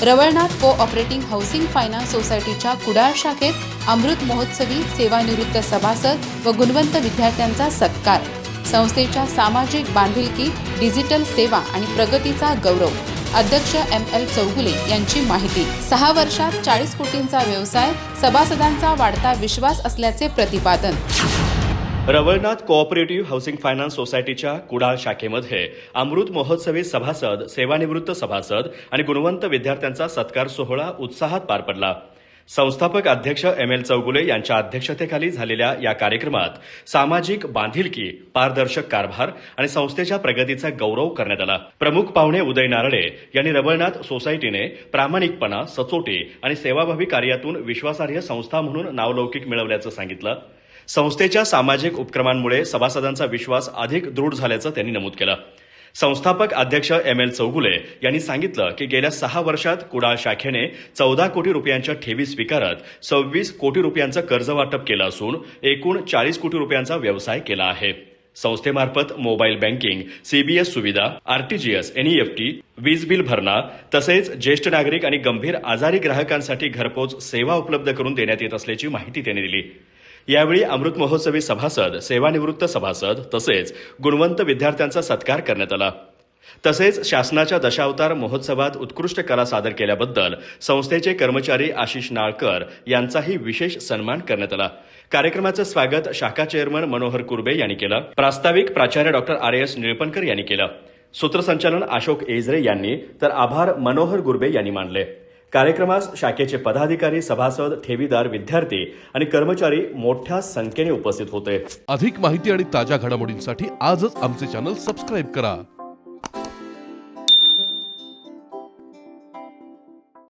Ravalnath cooperative housing finance सोसायटीच्या कुडाळ शाखेत अमृत महोत्सवी सेवानिवृत्त सभासद व गुणवंत विद्यार्थ्यांचा सत्कार। संस्थेच्या सामाजिक बांधिलकी, डिजिटल सेवा आणि प्रगतीचा गौरव। अध्यक्ष ML चौगुले यांची माहिती। 6 वर्षात 40 कोटींचा व्यवसाय, सभासदांचा वाढता विश्वास असल्याचे प्रतिपादन। रवळनाथ कोऑपरेटिव्ह हाऊसिंग फायनान्स सोसायटीच्या कुडाळ शाखेमध्ये अमृत महोत्सवी सभासद, सेवानिवृत्त सभासद आणि गुणवंत विद्यार्थ्यांचा सत्कार सोहळा उत्साहात पार पडला। संस्थापक अध्यक्ष ML चौगुले यांच्या अध्यक्षतेखाली झालेल्या या कार्यक्रमात सामाजिक बांधिलकी, पारदर्शक कारभार आणि संस्थेच्या प्रगतीचा गौरव करण्यात आला। प्रमुख पाहुणे उदय नारळे यांनी रवळनाथ सोसायटीने प्रामाणिकपणा, सचोटी आणि सेवाभावी कार्यातून विश्वासार्ह संस्था म्हणून नावलौकिक मिळवल्याचं सांगितलं। संस्थेच्या सामाजिक उपक्रमांमुळे सभासदांचा विश्वास अधिक दृढ झाल्याचं त्यांनी नमूद केलं। संस्थापक अध्यक्ष ML चौगुले यांनी सांगितलं की गेल्या 6 वर्षात कुडाळ शाखेने 14 कोटी रुपयांच्या ठेवी स्वीकारत 26 कोटी रुपयांचं कर्ज वाटप केलं असून एकूण 40 कोटी रुपयांचा व्यवसाय केला आहे। संस्थेमार्फत मोबाईल बँकिंग, CBS सुविधा, RTGS, NEFT, वीज बिल भरणा तसेच ज्येष्ठ नागरिक आणि गंभीर आजारी ग्राहकांसाठी घरपोच सेवा उपलब्ध करून देण्यात येत असल्याची माहिती त्यांनी दिली। यावेळी अमृत महोत्सवी सभासद, सेवानिवृत्त सभासद तसेच गुणवंत विद्यार्थ्यांचा सत्कार करण्यात आला। तसेच शासनाच्या दशावतार महोत्सवात उत्कृष्ट कला सादर केल्याबद्दल संस्थेचे कर्मचारी आशिष नाळकर यांचाही विशेष सन्मान करण्यात आला। कार्यक्रमाचं स्वागत शाखा चेअरमन मनोहर कुर्बे यांनी केलं। प्रास्ताविक प्राचार्य डॉ. RS निळपणकर यांनी केलं। सूत्रसंचालन अशोक एजरे यांनी तर आभार मनोहर गुर्बे यांनी मानले। कार्यक्रमास शाखेचे पदाधिकारी, सभासद, ठेवीदार, विद्यार्थी आणि कर्मचारी मोठ्या संख्येने उपस्थित होते। अधिक माहिती आणि ताज्या घडामोडींसाठी आजच आमचे चॅनल सबस्क्राईब करा।